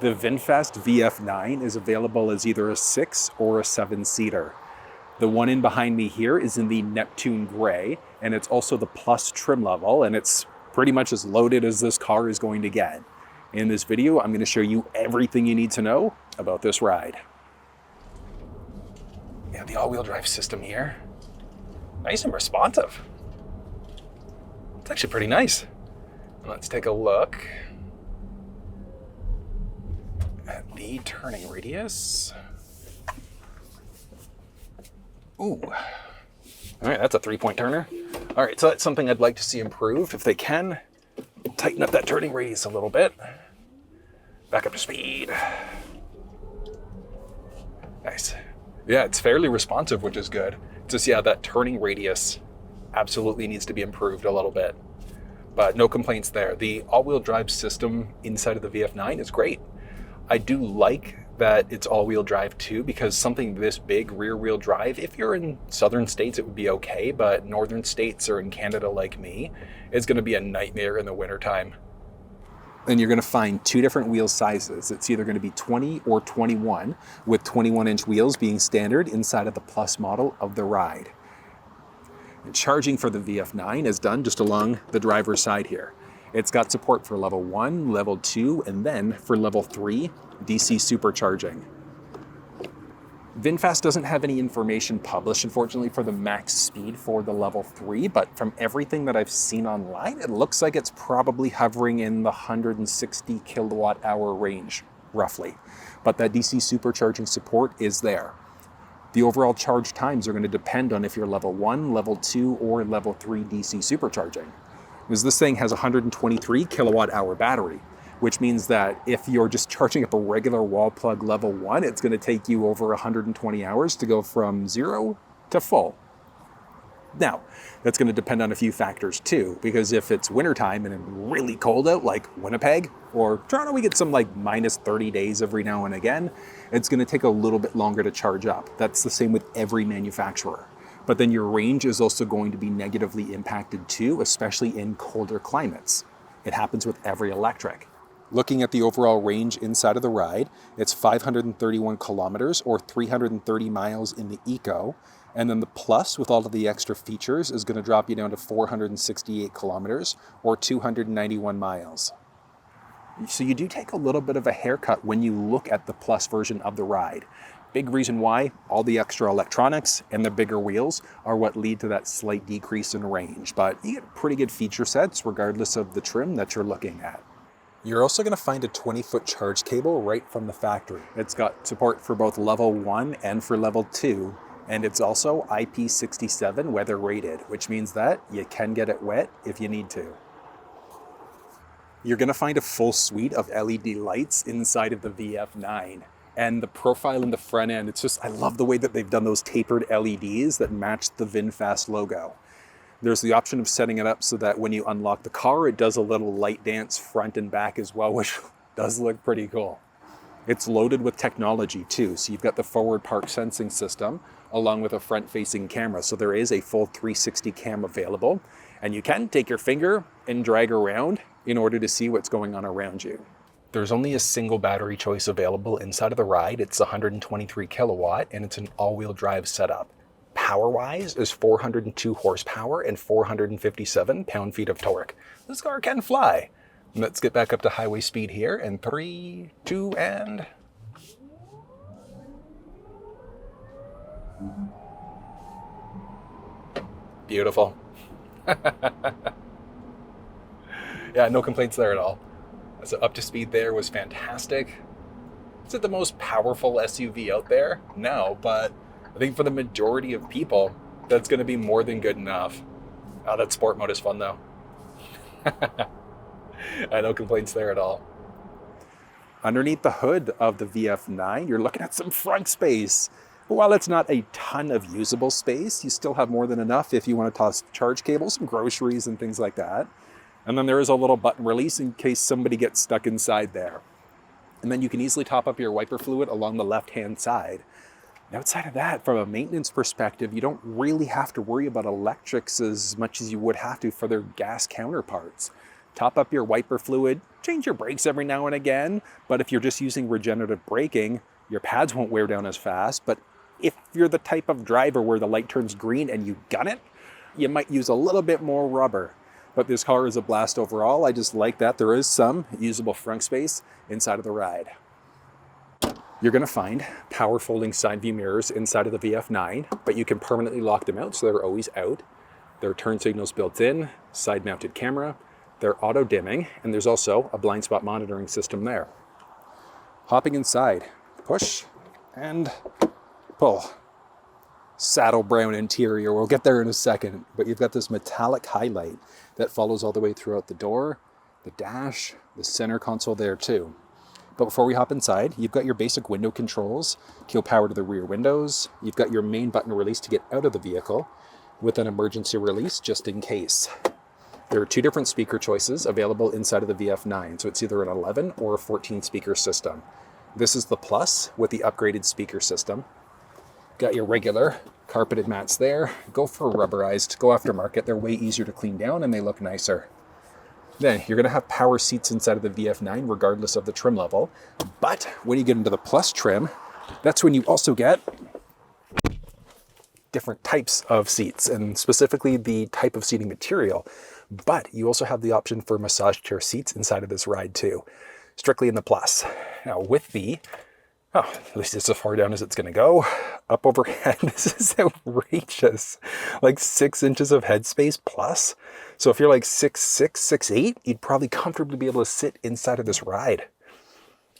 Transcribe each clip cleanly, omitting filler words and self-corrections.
The VinFast VF9 is available as either a 6 or a 7-seater. The one in behind me here is in the Neptune Gray, and it's also the Plus trim level, and it's pretty much as loaded as this car is going to get. In this video, I'm going to show you everything you need to know about this ride. Yeah, the all-wheel drive system here. Nice and responsive. It's actually pretty nice. Let's take a look at the turning radius. Ooh. All right, that's a 3-point turner. All right, so that's something I'd like to see improved. If they can, tighten up that turning radius a little bit. Back up to speed. Nice. Yeah, it's fairly responsive, which is good. Just, yeah, that turning radius absolutely needs to be improved a little bit. But no complaints there. The all-wheel drive system inside of the VF9 is great. I do like that it's all-wheel drive too, because something this big, rear-wheel drive, if you're in southern states, it would be okay, but northern states or in Canada like me, it's going to be a nightmare in the wintertime. And you're going to find two different wheel sizes. It's either going to be 20 or 21, with 21-inch wheels being standard inside of the Plus model of the ride. And charging for the VF9 is done just along the driver's side here. It's got support for level 1, level 2, and then for level 3, DC supercharging. VinFast doesn't have any information published, unfortunately, for the max speed for the level 3, but from everything that I've seen online, it looks like it's probably hovering in the 160 kilowatt hour range, roughly. But that DC supercharging support is there. The overall charge times are going to depend on if you're level 1, level 2, or level 3 DC supercharging. Because this thing has a 123 kilowatt hour battery, which means that if you're just charging up a regular wall plug level 1, it's going to take you over 120 hours to go from 0 to full. Now, that's going to depend on a few factors too, because if it's wintertime and it's really cold out, like Winnipeg or Toronto, we get some like minus 30 days every now and again, it's going to take a little bit longer to charge up. That's the same with every manufacturer. But then your range is also going to be negatively impacted too, especially in colder climates. It happens with every electric. Looking at the overall range inside of the ride, it's 531 kilometers or 330 miles in the Eco. And then the Plus, with all of the extra features, is going to drop you down to 468 kilometers or 291 miles. So you do take a little bit of a haircut when you look at the Plus version of the ride. Big reason why, all the extra electronics and the bigger wheels are what lead to that slight decrease in range. But you get pretty good feature sets regardless of the trim that you're looking at. You're also going to find a 20-foot charge cable right from the factory. It's got support for both level 1 and for level 2. And it's also IP67 weather rated, which means that you can get it wet if you need to. You're going to find a full suite of LED lights inside of the VF9. And the profile in the front end, it's just, I love the way that they've done those tapered LEDs that match the VinFast logo. There's the option of setting it up so that when you unlock the car, it does a little light dance front and back as well, which does look pretty cool. It's loaded with technology too. So you've got the forward park sensing system along with a front-facing camera. So there is a full 360 cam available, and you can take your finger and drag around in order to see what's going on around you. There's only a single battery choice available inside of the ride. It's 123 kilowatt and it's an all-wheel drive setup. Power-wise is 402 horsepower and 457 pound-feet of torque. This car can fly. Let's get back up to highway speed here in 3, 2, and... Beautiful. Yeah, no complaints there at all. So up to speed there was fantastic. Is it the most powerful SUV out there? No, but I think for the majority of people, that's going to be more than good enough. Oh, that sport mode is fun though. No complaints there at all. Underneath the hood of the VF9, you're looking at some front space. But while it's not a ton of usable space, you still have more than enough if you want to toss charge cables, some groceries and things like that. And then there is a little button release in case somebody gets stuck inside there. And then you can easily top up your wiper fluid along the left-hand side. And outside of that, from a maintenance perspective, you don't really have to worry about electrics as much as you would have to for their gas counterparts. top up your wiper fluid, change your brakes every now and again. But if you're just using regenerative braking, your pads won't wear down as fast. But if you're the type of driver where the light turns green and you gun it, you might use a little bit more rubber. But this car is a blast overall. I just like that there is some usable front space inside of the ride. You're going to find power folding side view mirrors inside of the VF9, but you can permanently lock them out so they're always out. There are turn signals built in, side mounted camera, they're auto dimming, and there's also a blind spot monitoring system there. Hopping inside, push and pull. Saddle brown interior, we'll get there in a second, but you've got this metallic highlight that follows all the way throughout the door, the dash, the center console there too. But before we hop inside, you've got your basic window controls, kill power to the rear windows, you've got your main button release to get out of the vehicle, with an emergency release just in case. There are two different speaker choices available inside of the VF9, so it's either an 11 or a 14 speaker system. This is the Plus with the upgraded speaker system. Got your regular carpeted mats there. Go for rubberized, go aftermarket. They're way easier to clean down and they look nicer. Then you're going to have power seats inside of the VF9 regardless of the trim level. But when you get into the Plus trim, that's when you also get different types of seats, and specifically the type of seating material. But you also have the option for massage chair seats inside of this ride too, strictly in the Plus. Now with the, at least it's as far down as it's going to go, up overhead, this is outrageous. Like 6 inches of headspace plus. So if you're like 6'6", 6'8", you'd probably comfortably be able to sit inside of this ride.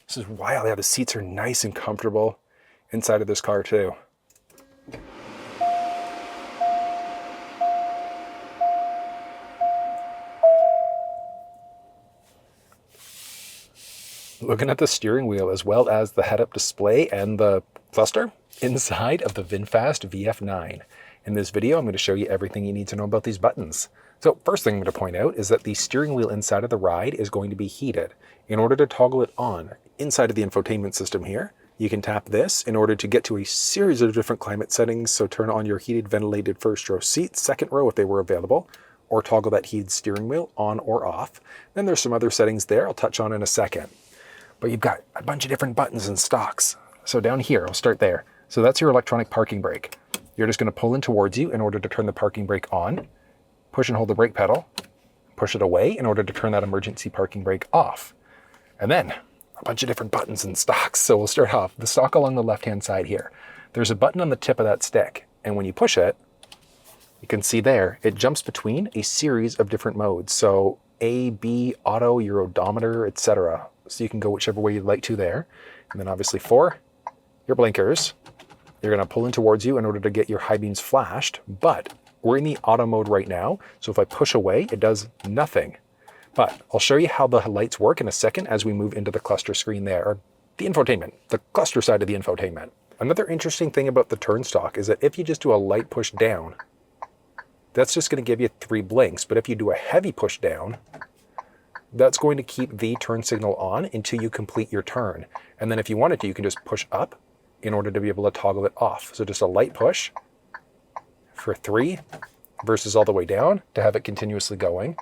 This is wild. Yeah, the seats are nice and comfortable inside of this car too. Looking at the steering wheel as well as the head-up display and the cluster inside of the VinFast VF9. In this video, I'm going to show you everything you need to know about these buttons. So first thing I'm going to point out is that the steering wheel inside of the ride is going to be heated. In order to toggle it on inside of the infotainment system here, you can tap this in order to get to a series of different climate settings. So turn on your heated ventilated first row seats, second row if they were available, or toggle that heated steering wheel on or off. Then there's some other settings there I'll touch on in a second. But you've got a bunch of different buttons and stalks. So down here, I'll start there. So that's your electronic parking brake. You're just going to pull in towards you in order to turn the parking brake on, push and hold the brake pedal, push it away in order to turn that emergency parking brake off. And then a bunch of different buttons and stalks. So we'll start off the stalk along the left-hand side here. There's a button on the tip of that stick. And when you push it, you can see there, it jumps between a series of different modes. So A, B, auto, your odometer, etc. So you can go whichever way you'd like to there. And then obviously for your blinkers, you're going to pull in towards you in order to get your high beams flashed. But we're in the auto mode right now. So if I push away, it does nothing. But I'll show you how the lights work in a second as we move into the cluster screen there, or the infotainment, the cluster side of the infotainment. Another interesting thing about the turn stalk is that if you just do a light push down, that's just going to give you 3 blinks. But if you do a heavy push down, that's going to keep the turn signal on until you complete your turn. And then if you wanted to, you can just push up in order to be able to toggle it off. So just a light push for 3 versus all the way down to have it continuously going.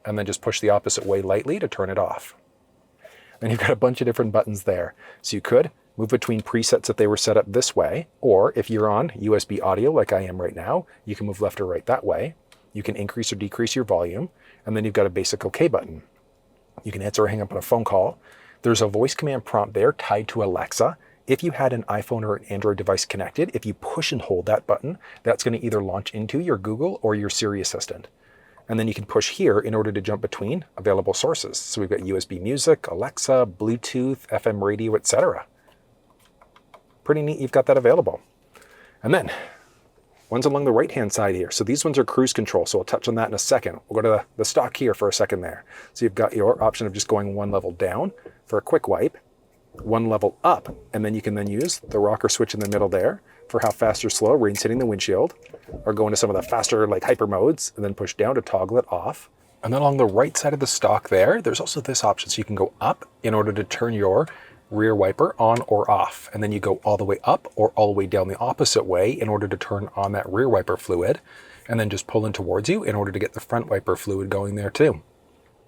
And then just push the opposite way lightly to turn it off. And you've got a bunch of different buttons there. So you could move between presets if they were set up this way, or if you're on USB audio like I am right now, you can move left or right that way. You can increase or decrease your volume, and then you've got a basic OK button. You can answer or hang up on a phone call. There's a voice command prompt there tied to Alexa. If you had an iPhone or an Android device connected, if you push and hold that button, that's going to either launch into your Google or your Siri Assistant. And then you can push here in order to jump between available sources. So we've got USB music, Alexa, Bluetooth, FM radio, etc. Pretty neat you've got that available. And then one's along the right-hand side here. So these ones are cruise control. So I'll touch on that in a second. We'll go to the stock here for a second there. So you've got your option of just going 1 level down for a quick wipe, 1 level up, and then you can then use the rocker switch in the middle there for how fast or slow rain's hitting the windshield, or go into some of the faster like hyper modes and then push down to toggle it off. And then along the right side of the stock there, there's also this option. So you can go up in order to turn your rear wiper on or off. And then you go all the way up or all the way down the opposite way in order to turn on that rear wiper fluid, and then just pull in towards you in order to get the front wiper fluid going there too.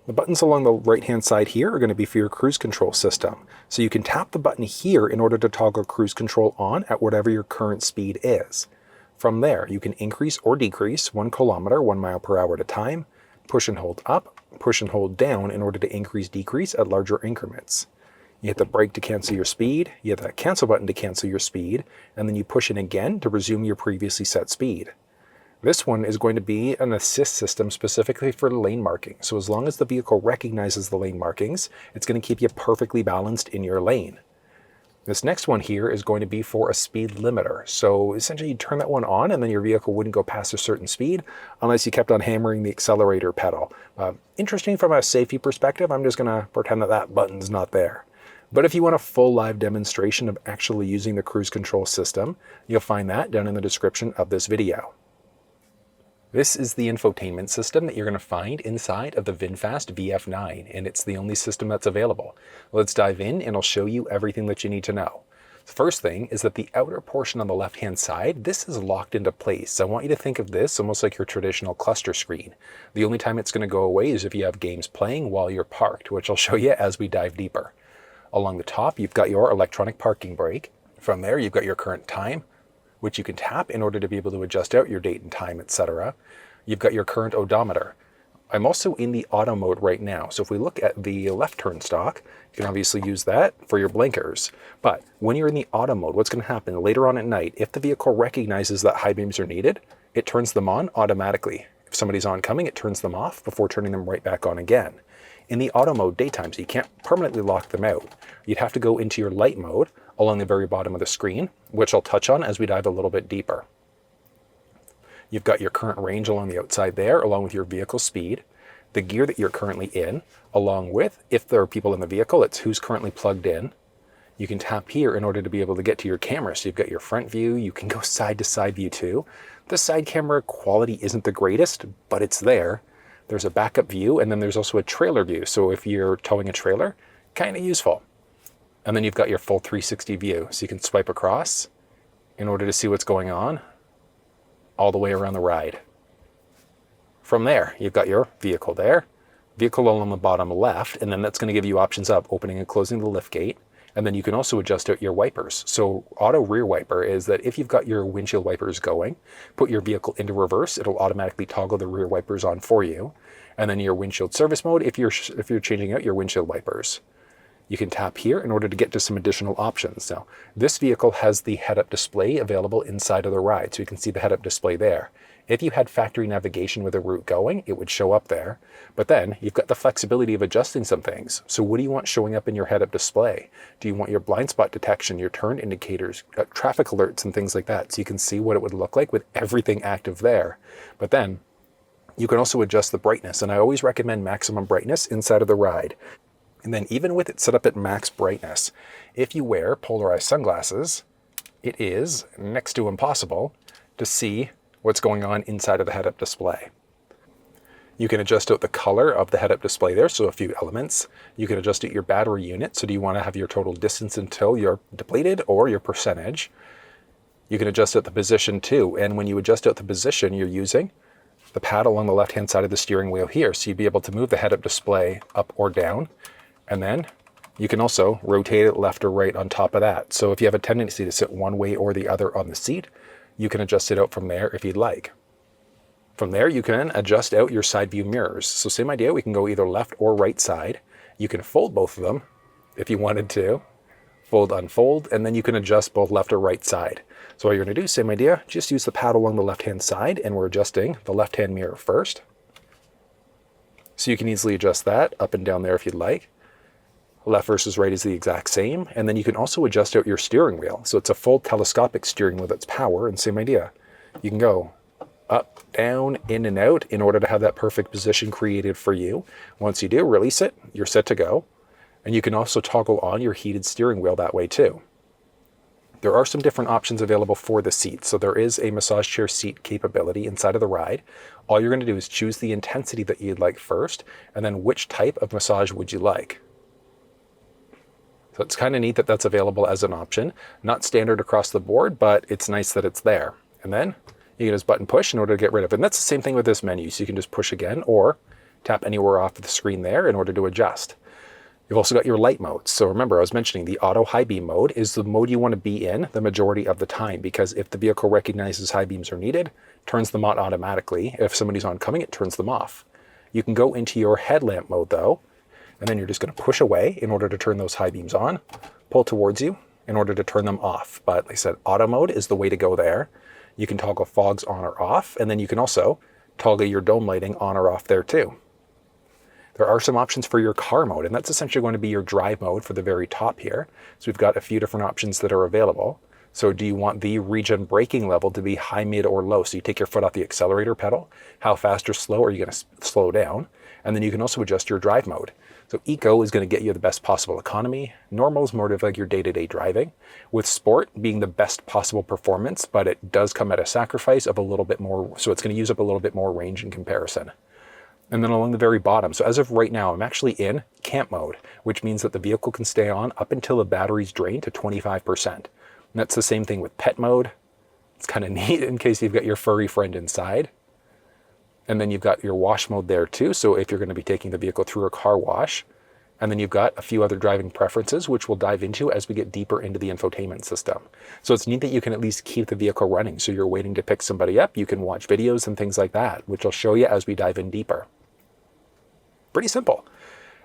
The buttons along the right-hand side here are going to be for your cruise control system. So you can tap the button here in order to toggle cruise control on at whatever your current speed is. From there, you can increase or decrease 1 kilometer, 1 mile per hour at a time, push and hold up, push and hold down in order to increase, decrease at larger increments. You hit the brake to cancel your speed, you hit that cancel button to cancel your speed, and then you push it again to resume your previously set speed. This one is going to be an assist system specifically for lane marking. So as long as the vehicle recognizes the lane markings, it's going to keep you perfectly balanced in your lane. This next one here is going to be for a speed limiter. So essentially you turn that one on and then your vehicle wouldn't go past a certain speed unless you kept on hammering the accelerator pedal. Interesting from a safety perspective, I'm just going to pretend that that button's not there. But if you want a full live demonstration of actually using the cruise control system, you'll find that down in the description of this video. This is the infotainment system that you're going to find inside of the VinFast VF9, and it's the only system that's available. Let's dive in and I'll show you everything that you need to know. The first thing is that the outer portion on the left-hand side, this is locked into place. I want you to think of this almost like your traditional cluster screen. The only time it's going to go away is if you have games playing while you're parked, which I'll show you as we dive deeper. Along the top, you've got your electronic parking brake. From there, you've got your current time, which you can tap in order to be able to adjust out your date and time, etc. You've got your current odometer. I'm also in the auto mode right now. So if we look at the left turn stalk, you can obviously use that for your blinkers. But when you're in the auto mode, what's going to happen later on at night, if the vehicle recognizes that high beams are needed, it turns them on automatically. If somebody's oncoming, it turns them off before turning them right back on again. In the auto mode daytime, so you can't permanently lock them out, you'd have to go into your light mode along the very bottom of the screen, which I'll touch on as we dive a little bit deeper. You've got your current range along the outside there, along with your vehicle speed, the gear that you're currently in, along with, if there are people in the vehicle, it's who's currently plugged in. You can tap here in order to be able to get to your camera. So you've got your front view, you can go side to side view too. The side camera quality isn't the greatest, but it's there. There's a backup view, and then there's also a trailer view. So if you're towing a trailer, kind of useful. And then you've got your full 360 view. So you can swipe across in order to see what's going on all the way around the ride. From there, you've got your vehicle there, vehicle along the bottom left, and then that's going to give you options of opening and closing the liftgate. And then you can also adjust out your wipers. So auto rear wiper is that if you've got your windshield wipers going, put your vehicle into reverse, it'll automatically toggle the rear wipers on for you. And then your windshield service mode if you're changing out your windshield wipers. You can tap here in order to get to some additional options. Now, this vehicle has the head-up display available inside of the ride, so you can see the head-up display there. If you had factory navigation with a route going, it would show up there. But then you've got the flexibility of adjusting some things. So what do you want showing up in your head-up display? Do you want your blind spot detection, your turn indicators, traffic alerts, and things like that? So you can see what it would look like with everything active there. But then you can also adjust the brightness, and I always recommend maximum brightness inside of the ride. And then even with it set up at max brightness, if you wear polarized sunglasses, it is next to impossible to see what's going on inside of the head-up display. You can adjust out the color of the head-up display there, so a few elements. You can adjust out your battery unit, so do you want to have your total distance until you're depleted or your percentage. You can adjust out the position too, and when you adjust out the position, you're using the pad along the left-hand side of the steering wheel here, so you'd be able to move the head-up display up or down. And then you can also rotate it left or right on top of that. So if you have a tendency to sit one way or the other on the seat, you can adjust it out from there if you'd like. From there, you can adjust out your side view mirrors. So same idea, we can go either left or right side. You can fold both of them if you wanted to. Fold, unfold, and then you can adjust both left or right side. So what you're going to do, same idea, just use the pad along the left-hand side, and we're adjusting the left-hand mirror first. So you can easily adjust that up and down there if you'd like. Left versus right is the exact same. And then you can also adjust out your steering wheel. So it's a full telescopic steering wheel that's power, and same idea. You can go up, down, in and out in order to have that perfect position created for you. Once you do, release it, you're set to go. And you can also toggle on your heated steering wheel that way too. There are some different options available for the seat. So there is a massage chair seat capability inside of the ride. All you're going to do is choose the intensity that you'd like first, and then which type of massage would you like. So it's kind of neat that that's available as an option. Not standard across the board, but it's nice that it's there. And then you can just button push in order to get rid of it. And that's the same thing with this menu. So you can just push again, or Tap anywhere off the screen there in order to adjust. You've also got your light modes. So remember, I was mentioning the auto high beam mode is the mode you want to be in the majority of the time, because if the vehicle recognizes high beams are needed, turns them on automatically. If somebody's oncoming, it turns them off. You can go into your headlamp mode though, and then you're just going to push away in order to turn those high beams on, pull towards you in order to turn them off. But like I said, auto mode is the way to go there. You can toggle fogs on or off, and then you can also toggle your dome lighting on or off there too. There are some options for your car mode, and that's essentially going to be your drive mode for the very top here. So we've got a few different options that are available. So do you want the regen braking level to be high, mid, or low? So you take your foot off the accelerator pedal. How fast or slow are you going to slow down? And then you can also adjust your drive mode. So Eco is going to get you the best possible economy. Normal is more of like your day-to-day driving, with Sport being the best possible performance, but it does come at a sacrifice of a little bit more. So it's going to use up a little bit more range in comparison. And then along the very bottom, so as of right now, I'm actually in camp mode, which means that the vehicle can stay on up until the battery's drained to 25%. And that's the same thing with pet mode. It's kind of neat in case you've got your furry friend inside. And then you've got your wash mode there too. So if you're going to be taking the vehicle through a car wash, and then you've got a few other driving preferences, which we'll dive into as we get deeper into the infotainment system. So it's neat that you can at least keep the vehicle running. So you're waiting to pick somebody up, you can watch videos and things like that, which I'll show you as we dive in deeper. Pretty simple.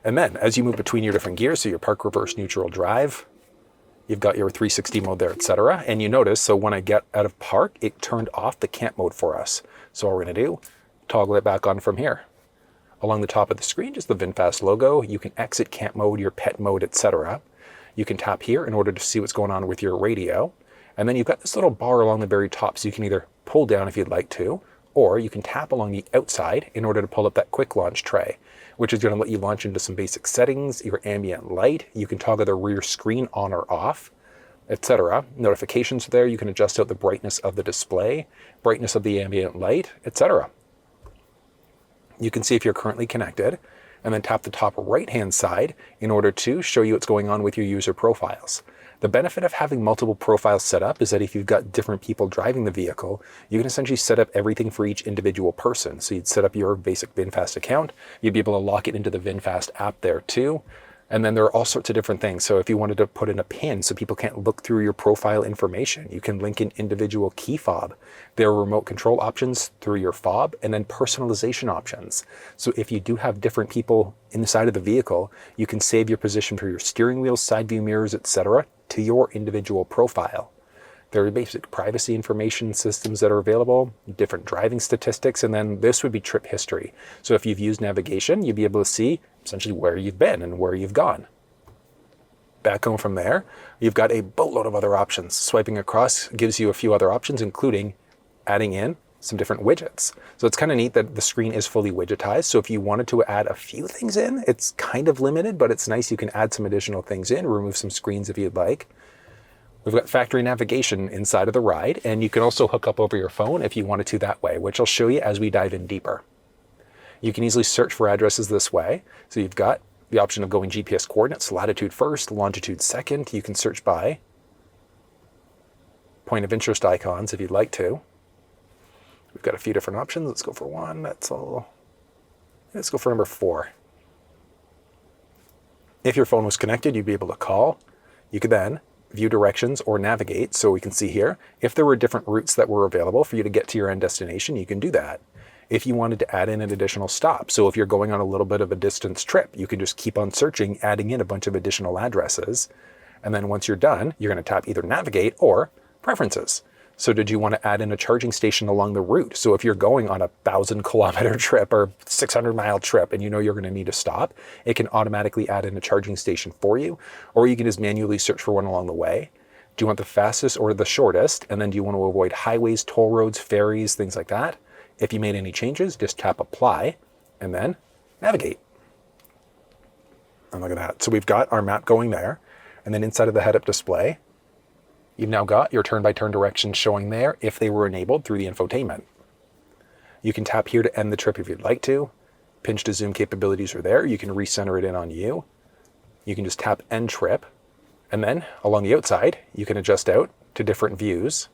And then as you move between your different gears, so your park, reverse, neutral, drive, you've got your 360 mode there, etc. And you notice, so when I get out of park, it turned off the camp mode for us. So what we're going to do, toggle it back on from here. Along the top of the screen, just the VinFast logo. You can exit camp mode, your pet mode, etc. You can tap here in order to see what's going on with your radio. And then you've got this little bar along the very top, so you can either pull down if you'd like to, or you can tap along the outside in order to pull up that quick launch tray, which is going to let you launch into some basic settings, your ambient light. You can toggle the rear screen on or off, etc. Notifications are there. You can adjust out the brightness of the display, brightness of the ambient light, etc. You can see if you're currently connected, and then tap the top right-hand side in order to show you what's going on with your user profiles. The benefit of having multiple profiles set up is that if you've got different people driving the vehicle, you can essentially set up everything for each individual person. So you'd set up your basic VinFast account, you'd be able to lock it into the VinFast app there too. And then there are all sorts of different things. So if you wanted to put in a pin so people can't look through your profile information, you can link an individual key fob. There are remote control options through your fob, and then personalization options. So if you do have different people inside of the vehicle, you can save your position for your steering wheel, side view mirrors, etc. to your individual profile. There are basic privacy information systems that are available, different driving statistics, and then this would be trip history. So if you've used navigation, you'd be able to see essentially where you've been and where you've gone. Back home from there, you've got a boatload of other options. Swiping across gives you a few other options, including adding in some different widgets. So it's kind of neat that the screen is fully widgetized. So if you wanted to add a few things in, it's kind of limited, but it's nice. You can add some additional things in, remove some screens if you'd like. We've got factory navigation inside of the ride, and you can also hook up over your phone if you wanted to that way, which I'll show you as we dive in deeper. You can easily search for addresses this way. So you've got the option of going GPS coordinates, latitude first, longitude second. You can search by point of interest icons if you'd like to. We've got a few different options. Let's go for one. That's all. Let's go for number 4. If your phone was connected, you'd be able to call. You could then view directions or navigate. So we can see here, if there were different routes that were available for you to get to your end destination, you can do that. If you wanted to add in an additional stop, so if you're going on a little bit of a distance trip, you can just keep on searching, adding in a bunch of additional addresses. And then once you're done, you're going to tap either navigate or preferences. So did you want to add in a charging station along the route? So if you're going on a 1,000-kilometer trip or 600-mile trip and you know you're going to need a stop, it can automatically add in a charging station for you, or you can just manually search for one along the way. Do you want the fastest or the shortest? And then do you want to avoid highways, toll roads, ferries, things like that? If you made any changes, just tap apply and then navigate. And look at that. So we've got our map going there. And then inside of the head-up display, you've now got your turn-by-turn directions showing there if they were enabled through the infotainment. You can tap here to end the trip if you'd like to. Pinch to zoom capabilities are there. You can recenter it in on you. You can just tap end trip. And then along the outside, you can adjust out to different views.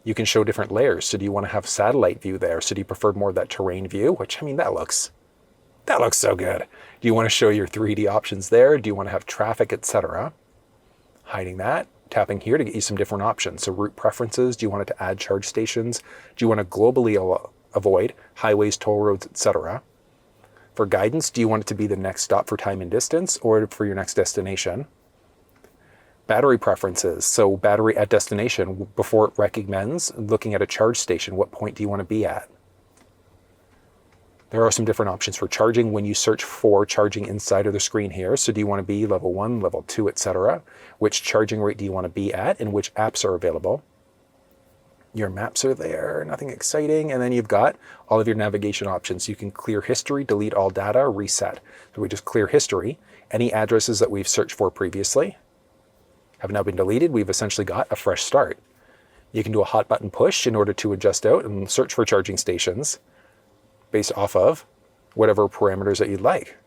You can show different layers. So do you want to have satellite view there? So do you prefer more of that terrain view? Which, I mean, that looks That looks so good. Do you want to show your 3D options there? Do you want to have traffic, etc.? Hiding that, tapping here to get you some different options. So route preferences, do you want it to add charge stations? Do you want to globally avoid highways, toll roads, etc.? For guidance, do you want it to be the next stop for time and distance or for your next destination? Battery preferences, so battery at destination, before it recommends looking at a charge station, what point do you want to be at? There are some different options for charging when you search for charging inside of the screen here. So do you want to be level 1, level 2, etc.? Which charging rate do you want to be at and which apps are available? Your maps are there, nothing exciting. And then you've got all of your navigation options. You can clear history, delete all data, reset. So we just clear history. Any addresses that we've searched for previously have now been deleted. We've essentially got a fresh start. You can do a hot button push in order to adjust out and search for charging stations based off of whatever parameters that you'd like.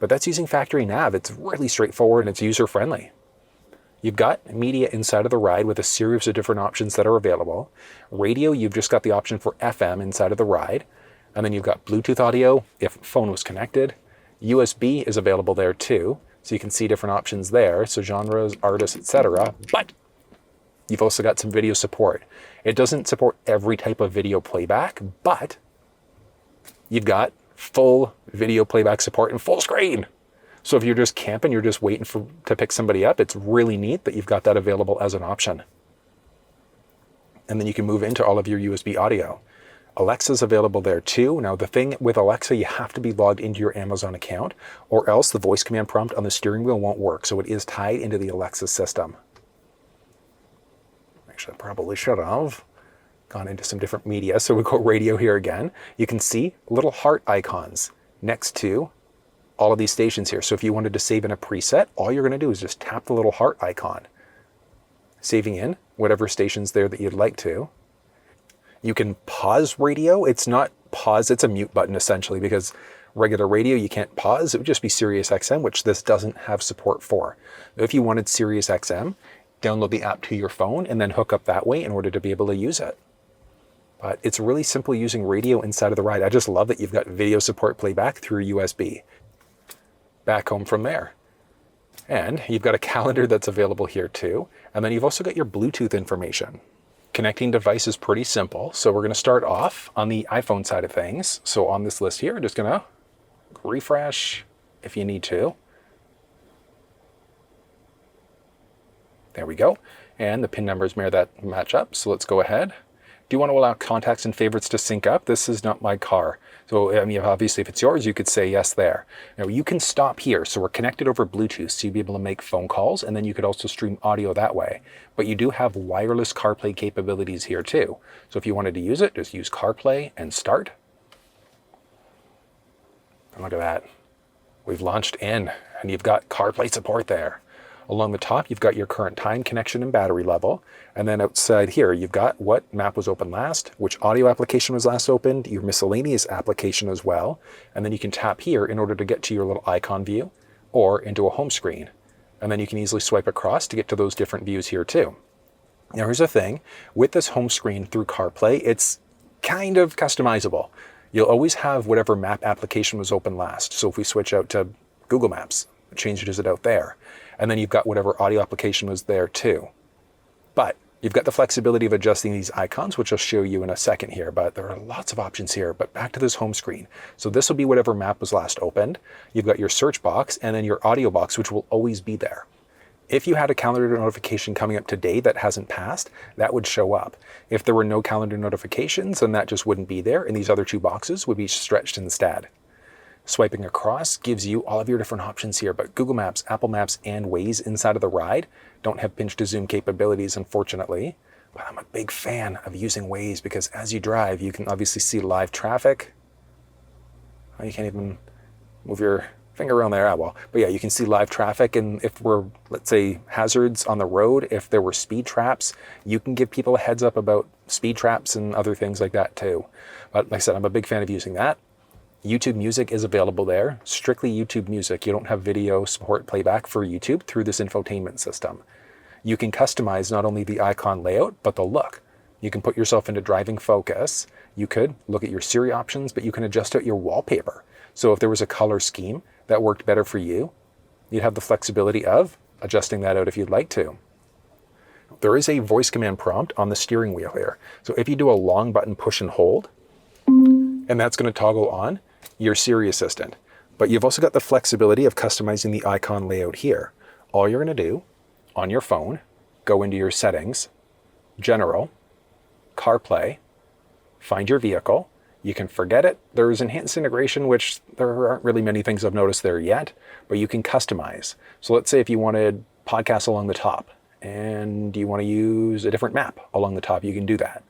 But that's using factory nav. It's really straightforward and it's user-friendly. You've got media inside of the ride with a series of different options that are available. Radio, you've just got the option for FM inside of the ride. And then you've got Bluetooth audio if phone was connected. USB is available there too. So you can see different options there. So genres, artists, etc. But you've also got some video support. It doesn't support every type of video playback, but you've got full video playback support and full screen. So if you're just camping, you're just waiting to pick somebody up, it's really neat that you've got that available as an option. And then you can move into all of your USB audio. Alexa's available there too. Now the thing with Alexa, you have to be logged into your Amazon account or else the voice command prompt on the steering wheel won't work. So it is tied into the Alexa system. Actually, I probably should have gone into some different media. So we go radio here again. You can see little heart icons next to all of these stations here. So if you wanted to save in a preset, all you're going to do is just tap the little heart icon, saving in whatever station's there that you'd like to. You can pause radio. It's not pause, it's a mute button essentially, because regular radio you can't pause. It would just be Sirius XM, which this doesn't have support for. If you wanted Sirius XM, download the app to your phone and then hook up that way in order to be able to use it. But it's really simple using radio inside of the ride. I just love that you've got video support playback through USB. Back home from there. And you've got a calendar that's available here too. And then you've also got your Bluetooth information. Connecting device is pretty simple. So we're going to start off on the iPhone side of things. So on this list here, we're just going to refresh if you need to. There we go. And the pin numbers match up. So let's go ahead. Do you want to allow contacts and favorites to sync up? This is not my car. So, I mean, obviously if it's yours, you could say yes there. Now you can stop here. So we're connected over Bluetooth. So you'll be able to make phone calls and then you could also stream audio that way. But you do have wireless CarPlay capabilities here too. So if you wanted to use it, just use CarPlay and start. And look at that. We've launched in and you've got CarPlay support there. Along the top, you've got your current time, connection, and battery level. And then outside here, you've got what map was open last, which audio application was last opened, your miscellaneous application as well. And then you can tap here in order to get to your little icon view or into a home screen. And then you can easily swipe across to get to those different views here too. Now here's the thing, with this home screen through CarPlay, it's kind of customizable. You'll always have whatever map application was open last. So if we switch out to Google Maps, it changes it out there. And then you've got whatever audio application was there too. But you've got the flexibility of adjusting these icons, which I'll show you in a second here, but there are lots of options here. But back to this home screen. So this will be whatever map was last opened. You've got your search box and then your audio box, which will always be there. If you had a calendar notification coming up today that hasn't passed, that would show up. If there were no calendar notifications, then that just wouldn't be there, and these other two boxes would be stretched instead. Swiping across gives you all of your different options here, but Google Maps, Apple Maps, and Waze inside of the ride don't have pinch to zoom capabilities, unfortunately. But I'm a big fan of using Waze because as you drive, you can obviously see live traffic. Oh, you can't even move your finger around there. But yeah, you can see live traffic, and if we're, let's say, hazards on the road, if there were speed traps, you can give people a heads up about speed traps and other things like that too. But like I said, I'm a big fan of using that. YouTube Music is available there, strictly YouTube Music. You don't have video support playback for YouTube through this infotainment system. You can customize not only the icon layout, but the look. You can put yourself into driving focus. You could look at your Siri options, but you can adjust out your wallpaper. So if there was a color scheme that worked better for you, you'd have the flexibility of adjusting that out if you'd like to. There is a voice command prompt on the steering wheel here. So if you do a long button push and hold, and that's going to toggle on your Siri Assistant. But you've also got the flexibility of customizing the icon layout here. All you're going to do on your phone, go into your settings, general, CarPlay, find your vehicle. You can forget it. There's enhanced integration, which there aren't really many things I've noticed there yet, but you can customize. So let's say if you wanted podcasts along the top and you want to use a different map along the top, you can do that.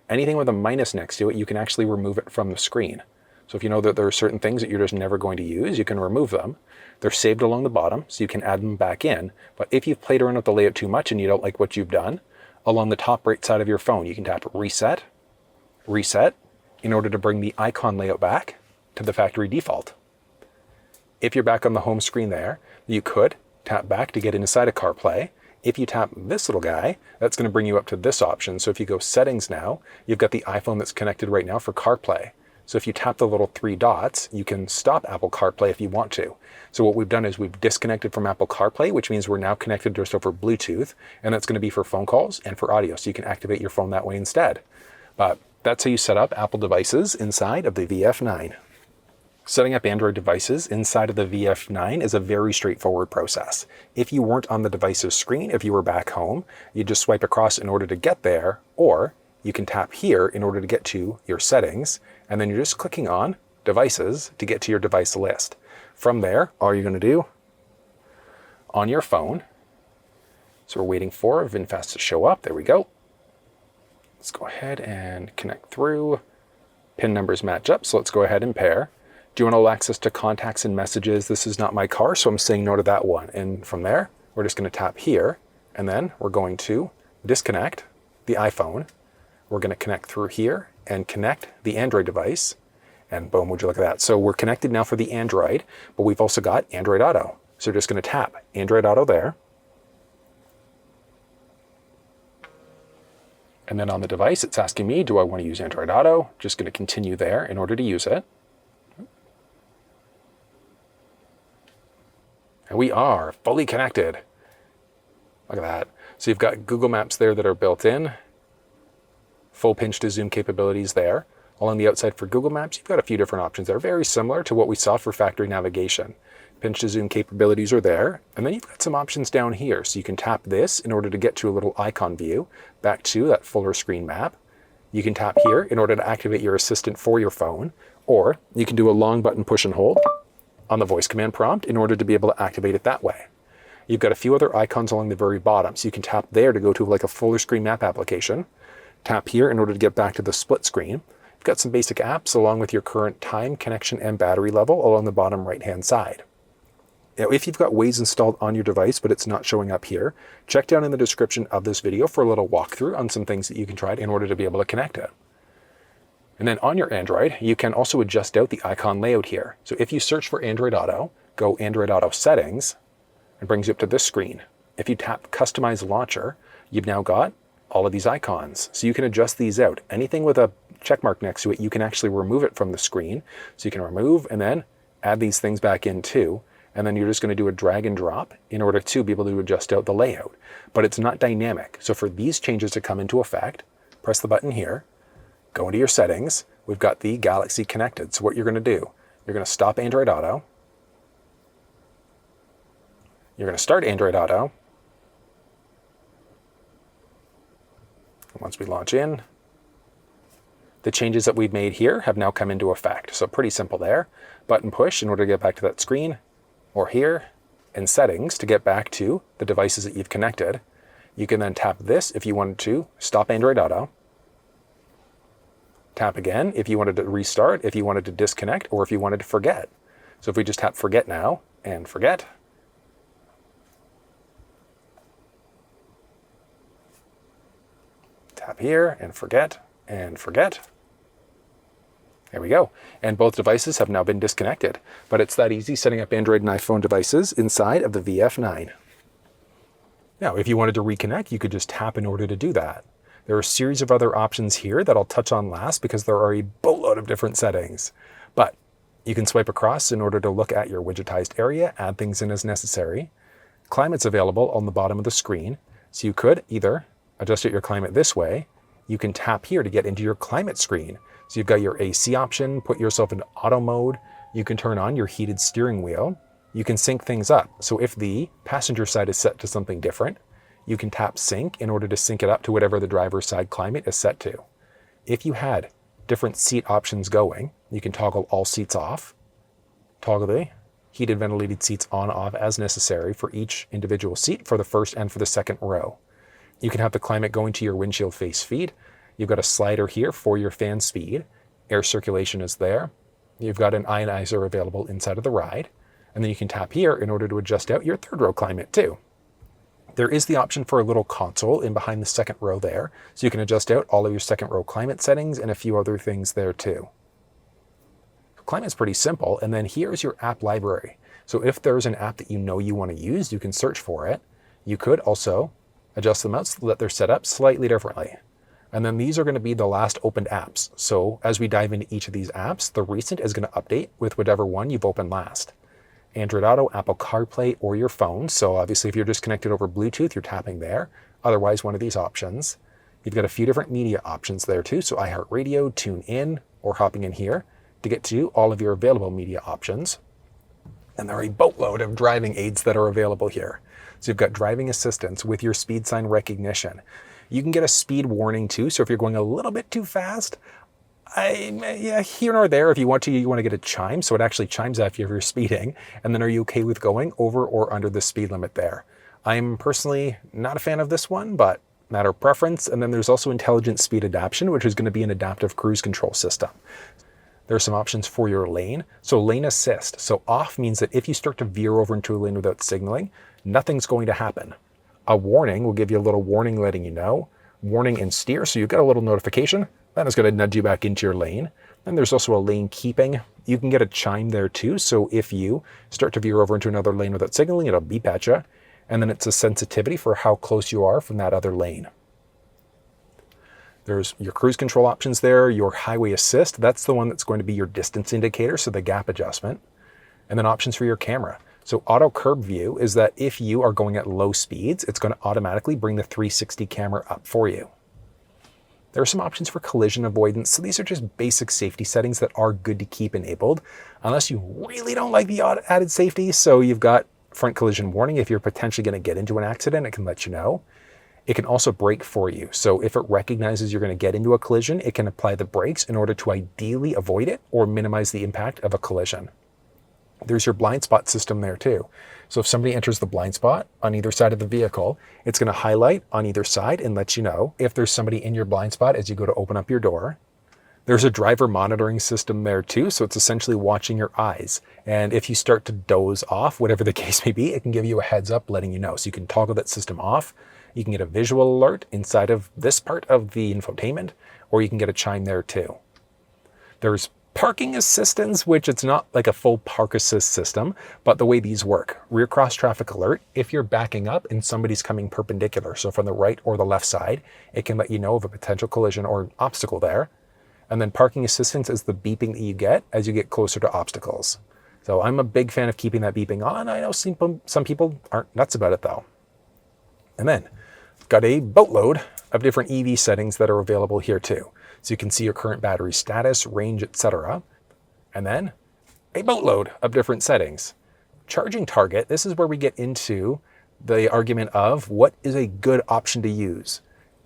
Anything with a minus next to it, you can actually remove it from the screen. So if you know that there are certain things that you're just never going to use, you can remove them. They're saved along the bottom, so you can add them back in. But if you've played around with the layout too much and you don't like what you've done, along the top right side of your phone, you can tap Reset, Reset, in order to bring the icon layout back to the factory default. If you're back on the home screen there, you could tap back to get inside of CarPlay. If you tap this little guy, that's going to bring you up to this option. So if you go settings now, you've got the iPhone that's connected right now for CarPlay. So if you tap the little 3 dots, you can stop Apple CarPlay if you want to. So what we've done is we've disconnected from Apple CarPlay, which means we're now connected just over Bluetooth, and that's going to be for phone calls and for audio. So you can activate your phone that way instead. But that's how you set up Apple devices inside of the VF9. Setting up Android devices inside of the VF9 is a very straightforward process. If you weren't on the device's screen, if you were back home, you just swipe across in order to get there, or you can tap here in order to get to your settings, and then you're just clicking on devices to get to your device list. From there, all you're going to do on your phone, so we're waiting for VinFast to show up. There we go. Let's go ahead and connect through. PIN numbers match up, so let's go ahead and pair. Do you want all access to contacts and messages? This is not my car, so I'm saying no to that one. And from there, we're just going to tap here, and then we're going to disconnect the iPhone. We're going to connect through here and connect the Android device. And boom, would you look at that? So we're connected now for the Android, but we've also got Android Auto. So we're just going to tap Android Auto there. And then on the device, it's asking me, do I want to use Android Auto? Just going to continue there in order to use it. And we are fully connected. Look at that. So you've got Google Maps there that are built in. Full pinch to zoom capabilities there. Along the outside for Google Maps, you've got a few different options that are very similar to what we saw for factory navigation. Pinch to zoom capabilities are there. And then you've got some options down here. So you can tap this in order to get to a little icon view back to that fuller screen map. You can tap here in order to activate your assistant for your phone, or you can do a long button push and hold on the voice command prompt in order to be able to activate it that way. You've got a few other icons along the very bottom, so you can tap there to go to like a fuller screen map application. Tap here in order to get back to the split screen. You've got some basic apps along with your current time, connection, and battery level along the bottom right-hand side. Now, if you've got Waze installed on your device, but it's not showing up here, check down in the description of this video for a little walkthrough on some things that you can try in order to be able to connect it. And then on your Android, you can also adjust out the icon layout here. So if you search for Android Auto, go Android Auto Settings, it brings you up to this screen. If you tap Customize Launcher, you've now got all of these icons. So you can adjust these out. Anything with a check mark next to it, you can actually remove it from the screen. So you can remove and then add these things back in too. And then you're just going to do a drag and drop in order to be able to adjust out the layout. But it's not dynamic. So for these changes to come into effect, press the button here, go into your settings. We've got the Galaxy connected. So what you're going to do, you're going to stop Android Auto. You're going to start Android Auto. And once we launch in, the changes that we've made here have now come into effect. So pretty simple there. Button push in order to get back to that screen, or here in settings to get back to the devices that you've connected. You can then tap this if you wanted to stop Android Auto. Tap again if you wanted to restart, if you wanted to disconnect, or if you wanted to forget. So if we just tap forget now and forget, tap here and forget and forget. There we go. And both devices have now been disconnected. But it's that easy setting up Android and iPhone devices inside of the VF9. Now, if you wanted to reconnect, you could just tap in order to do that. There are a series of other options here that I'll touch on last because there are a boatload of different settings. But You can swipe across in order to look at your widgetized area, add things in as necessary. Climate's available on the bottom of the screen, so you could either adjust your climate this way. You can tap here to get into your climate screen. So you've got your AC option, put yourself into auto mode. You can turn on your heated steering wheel. You can sync things up. So if the passenger side is set to something different, you can tap sync in order to sync it up to whatever the driver's side climate is set to. If you had different seat options going, you can toggle all seats off, toggle the heated ventilated seats on off as necessary for each individual seat for the first and for the second row. You can have the climate going to your windshield face feed. You've got a slider here for your fan speed. Air circulation is there. You've got an ionizer available inside of the ride. And then you can tap here in order to adjust out your third row climate too. There is the option for a little console in behind the second row there. So you can adjust out all of your second row climate settings and a few other things there too. Climate's pretty simple. And then here's your app library. So if there's an app that you know you want to use, you can search for it. You could also adjust them out so that they're set up slightly differently. And then these are going to be the last opened apps. So as we dive into each of these apps, the recent is going to update with whatever one you've opened last. Android Auto, Apple CarPlay, or your phone. So obviously if you're just connected over Bluetooth, you're tapping there. Otherwise, one of these options. You've got a few different media options there too. So iHeartRadio, TuneIn, or hopping in here to get to all of your available media options. And there are a boatload of driving aids that are available here. So you've got driving assistance with your speed sign recognition. You can get a speed warning too. So if you're going a little bit too fast, here nor there, if you want to get a chime. So it actually chimes out if you're speeding. And then are you okay with going over or under the speed limit there? I'm personally not a fan of this one, but matter of preference. And then there's also intelligent speed adaptation, which is going to be an adaptive cruise control system. There are some options for your lane. So lane assist. So off means that if you start to veer over into a lane without signaling, nothing's going to happen. A warning will give you a little warning letting you know. Warning and steer. So you get a little notification. That is going to nudge you back into your lane. And there's also a lane keeping. You can get a chime there too. So if you start to veer over into another lane without signaling, it'll beep at you. And then it's a sensitivity for how close you are from that other lane. There's your cruise control options there, your highway assist. That's the one that's going to be your distance indicator, so the gap adjustment. And then options for your camera. So auto curb view is that if you are going at low speeds, it's going to automatically bring the 360 camera up for you. There are some options for collision avoidance. So these are just basic safety settings that are good to keep enabled, unless you really don't like the added safety. So you've got front collision warning. If you're potentially going to get into an accident, it can let you know. It can also brake for you. So if it recognizes you're going to get into a collision, it can apply the brakes in order to ideally avoid it or minimize the impact of a collision. There's your blind spot system there too. So if somebody enters the blind spot on either side of the vehicle, it's going to highlight on either side and let you know if there's somebody in your blind spot as you go to open up your door. There's a driver monitoring system there too. So it's essentially watching your eyes. And if you start to doze off, whatever the case may be, it can give you a heads up letting you know. So you can toggle that system off. You can get a visual alert inside of this part of the infotainment, or you can get a chime there too. There's parking assistance, which it's not like a full park assist system, but the way these work. Rear cross traffic alert, if you're backing up and somebody's coming perpendicular, so from the right or the left side, it can let you know of a potential collision or obstacle there. And then parking assistance is the beeping that you get as you get closer to obstacles. So I'm a big fan of keeping that beeping on. I know some people aren't nuts about it though. And then got a boatload of different EV settings that are available here too. So you can see your current battery status, range, etc. And then a boatload of different settings. Charging target, this is where we get into the argument of what is a good option to use.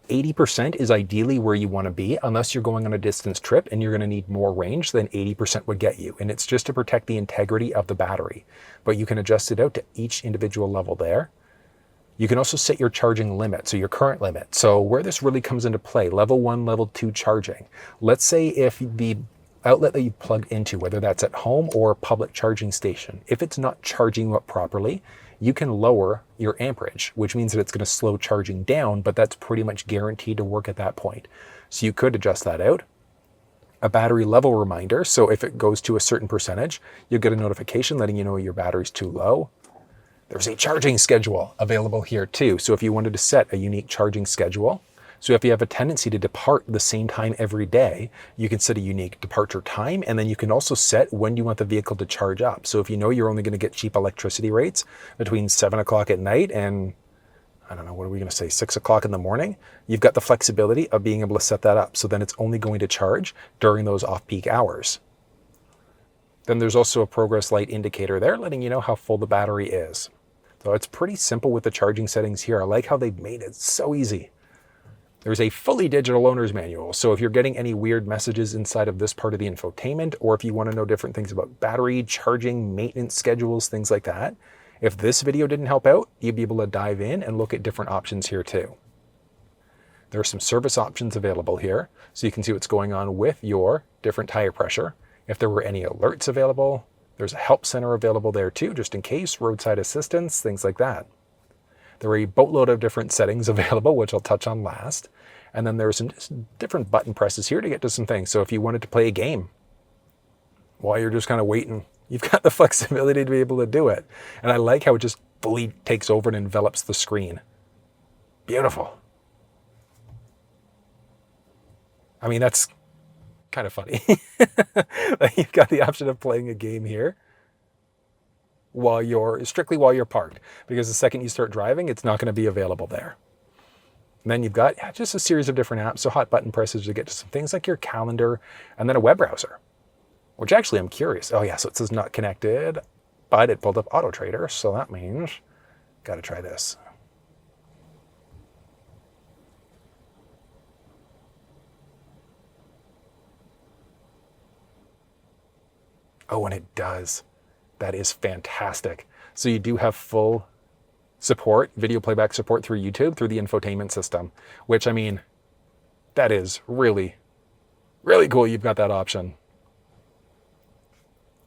80% is ideally where you want to be, unless you're going on a distance trip and you're going to need more range than 80% would get you. And it's just to protect the integrity of the battery. But you can adjust it out to each individual level there. You can also set your charging limit, so your current limit. So where this really comes into play, level 1, level 2 charging. Let's say if the outlet that you plug into, whether that's at home or a public charging station, if it's not charging you up properly, you can lower your amperage, which means that it's going to slow charging down, but that's pretty much guaranteed to work at that point. So you could adjust that out. A battery level reminder, so if it goes to a certain percentage, you'll get a notification letting you know your battery's too low. There's a charging schedule available here too. So if you wanted to set a unique charging schedule, So if you have a tendency to depart the same time every day, you can set a unique departure time, and then you can also set when you want the vehicle to charge up. So if you know you're only going to get cheap electricity rates between 7 o'clock at night and, I don't know, what are we going to say, 6 o'clock in the morning, you've got the flexibility of being able to set that up. So then it's only going to charge during those off-peak hours. Then there's also a progress light indicator there letting you know how full the battery is. So it's pretty simple with the charging settings here. I like how they've made it so easy. There's a fully digital owner's manual. So if you're getting any weird messages inside of this part of the infotainment, or if you want to know different things about battery, charging, maintenance schedules, things like that, if this video didn't help out, you'd be able to dive in and look at different options here too. There are some service options available here, so you can see what's going on with your different tire pressure. If there were any alerts available, there's a help center available there too, just in case, roadside assistance, things like that. There are a boatload of different settings available, which I'll touch on last. And then there's some different button presses here to get to some things. So if you wanted to play a game while you're just kind of waiting, you've got the flexibility to be able to do it. And I like how it just fully takes over and envelops the screen. Beautiful. I mean, that's kind of funny. You've got the option of playing a game here strictly while you're parked, because the second you start driving, it's not going to be available there. And then you've got just a series of different apps, so hot button presses to get to some things like your calendar, and then a web browser, which actually I'm curious. Oh yeah, so it says not connected, but it pulled up Auto Trader, so that means got to try this. Oh, and it does. That is fantastic. So you do have full support, video playback support through YouTube, through the infotainment system, which, I mean, that is really, really cool. You've got that option.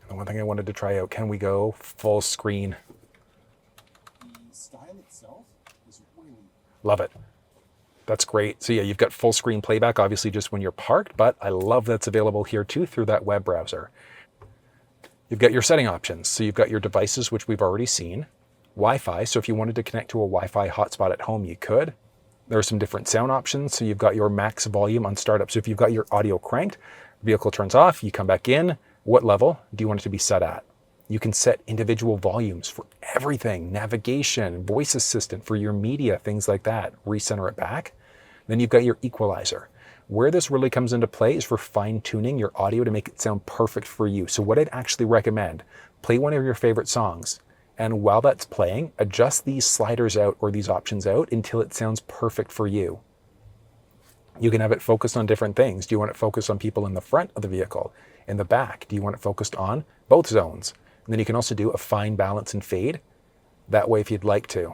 And the one thing I wanted to try out, can we go full screen? The style itself is really... Love it. That's great. So yeah, you've got full screen playback, obviously just when you're parked, but I love that's available here too through that web browser. You've got your setting options. So you've got your devices, which we've already seen. Wi-Fi, so if you wanted to connect to a Wi-Fi hotspot at home, you could. There are some different sound options. So you've got your max volume on startup. So if you've got your audio cranked, vehicle turns off, you come back in. What level do you want it to be set at? You can set individual volumes for everything, navigation, voice assistant for your media, things like that. Recenter it back. Then you've got your equalizer. Where this really comes into play is for fine-tuning your audio to make it sound perfect for you. So what I'd actually recommend, play one of your favorite songs, and while that's playing, adjust these sliders out or these options out until it sounds perfect for you. You can have it focused on different things. Do you want it focused on people in the front of the vehicle, in the back? Do you want it focused on both zones? And then you can also do a fine balance and fade that way if you'd like to.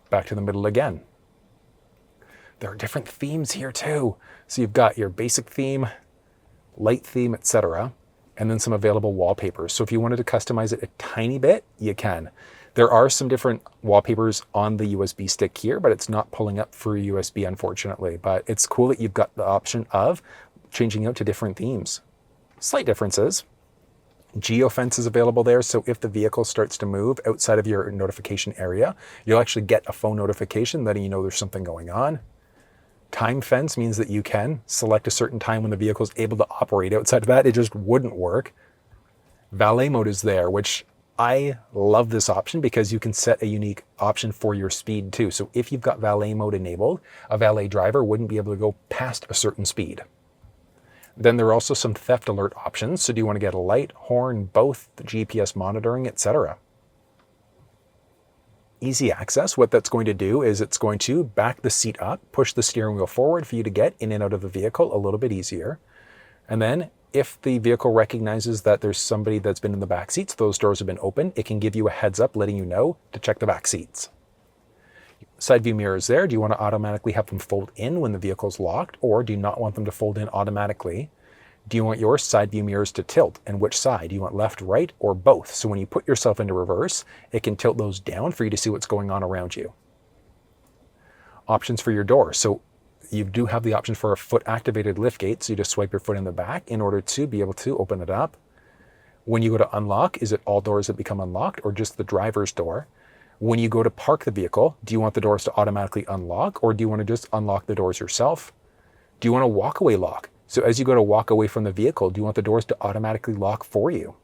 Back to the middle again. There are different themes here too. So you've got your basic theme, light theme, etc., and then some available wallpapers. So if you wanted to customize it a tiny bit, you can. There are some different wallpapers on the USB stick here, but it's not pulling up for USB, unfortunately. But it's cool that you've got the option of changing out to different themes. Slight differences. Geofence is available there, so if the vehicle starts to move outside of your notification area, you'll actually get a phone notification letting you know there's something going on. Time fence means that you can select a certain time when the vehicle is able to operate. Outside of that, it just wouldn't work. Valet mode is there, which I love this option because you can set a unique option for your speed too. So if you've got valet mode enabled, a valet driver wouldn't be able to go past a certain speed. Then there are also some theft alert options. So do you want to get a light, horn, both, the GPS monitoring, etc.? Easy access, what that's going to do is it's going to back the seat up, push the steering wheel forward for you to get in and out of the vehicle a little bit easier. And then if the vehicle recognizes that there's somebody that's been in the back seats, those doors have been open, it can give you a heads up letting you know to check the back seats. Side view mirrors there. Do you want to automatically have them fold in when the vehicle's locked, or do you not want them to fold in automatically? Do you want your side view mirrors to tilt, and which side? Do you want left, right, or both? So when you put yourself into reverse, it can tilt those down for you to see what's going on around you. Options for your door. So you do have the option for a foot activated liftgate. So you just swipe your foot in the back in order to be able to open it up. When you go to unlock, is it all doors that become unlocked or just the driver's door? When you go to park the vehicle, do you want the doors to automatically unlock, or do you want to just unlock the doors yourself? Do you want a walk-away lock? So as you go to walk away from the vehicle, do you want the doors to automatically lock for you?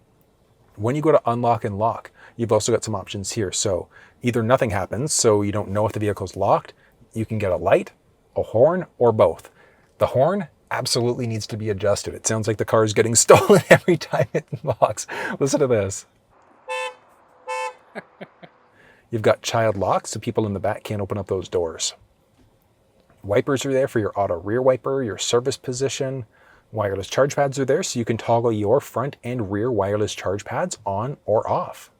When you go to unlock and lock, you've also got some options here. So either nothing happens, so you don't know if the vehicle's locked, you can get a light, a horn, or both. The horn absolutely needs to be adjusted. It sounds like the car is getting stolen every time it locks. Listen to this. You've got child locks, so people in the back can't open up those doors. Wipers are there for your auto rear wiper, your service position. Wireless charge pads are there, so you can toggle your front and rear wireless charge pads on or off.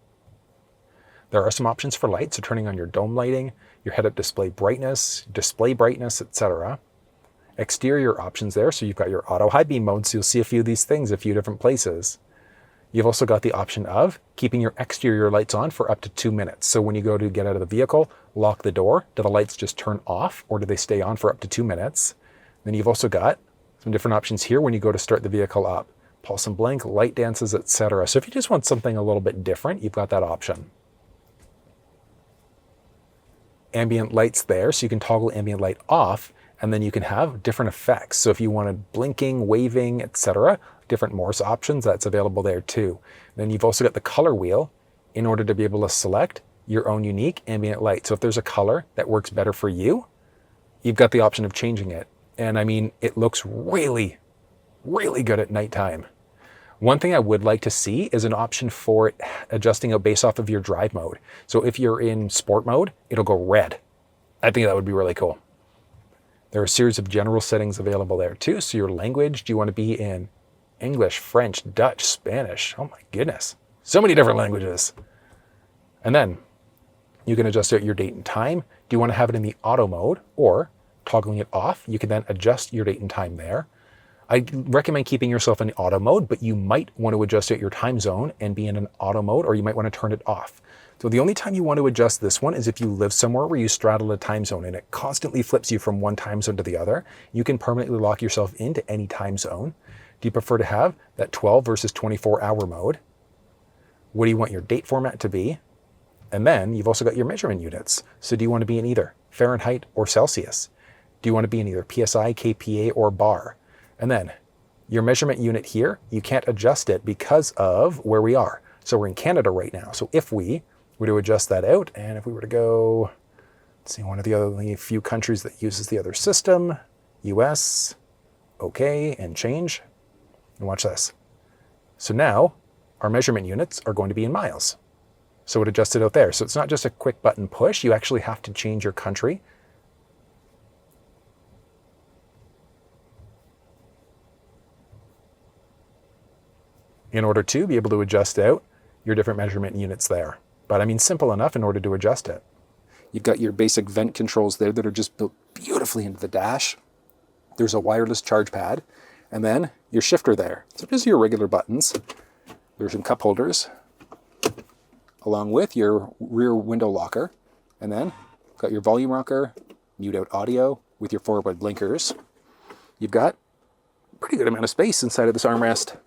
There are some options for lights, so turning on your dome lighting, your head-up display brightness, etc. Exterior options there, so you've got your auto high beam mode, so you'll see a few of these things a few different places. You've also got the option of keeping your exterior lights on for up to 2 minutes. So when you go to get out of the vehicle, lock the door, do the lights just turn off, or do they stay on for up to 2 minutes? Then you've also got some different options here when you go to start the vehicle up. Pulse and blink, light dances, etc. So if you just want something a little bit different, you've got that option. Ambient lights there, so you can toggle ambient light off, and then you can have different effects. So if you wanted blinking, waving, etc., different Morse options, that's available there too. Then you've also got the color wheel in order to be able to select your own unique ambient light. So if there's a color that works better for you, you've got the option of changing it. And I mean, it looks really, really good at nighttime. One thing I would like to see is an option for it adjusting out based off of your drive mode. So if you're in sport mode, it'll go red. I think that would be really cool. There are a series of general settings available there too. So your language, do you want to be in English, French, Dutch, Spanish? Oh my goodness. So many different languages. And then you can adjust out your date and time. Do you want to have it in the auto mode, or toggling it off? You can then adjust your date and time there. I recommend keeping yourself in the auto mode, but you might want to adjust out your time zone and be in an auto mode, or you might want to turn it off. So the only time you want to adjust this one is if you live somewhere where you straddle a time zone and it constantly flips you from one time zone to the other. You can permanently lock yourself into any time zone. Do you prefer to have that 12 versus 24-hour mode? What do you want your date format to be? And then you've also got your measurement units. So do you want to be in either Fahrenheit or Celsius? Do you want to be in either PSI, KPA, or bar? And then your measurement unit here, you can't adjust it because of where we are. So we're in Canada right now. So if we were to adjust that out, and if we were to go, let's see, one of the only few countries that uses the other system, US, okay, and change. And watch this. So now our measurement units are going to be in miles. So it adjusted out there. So it's not just a quick button push. You actually have to change your country. In order to be able to adjust out your different measurement units there. But I mean, simple enough in order to adjust it. You've got your basic vent controls there that are just built beautifully into the dash. There's a wireless charge pad, and then your shifter there. So just your regular buttons. There's some cup holders, along with your rear window locker. And then got your volume rocker, mute out audio with your forward blinkers. You've got a pretty good amount of space inside of this armrest.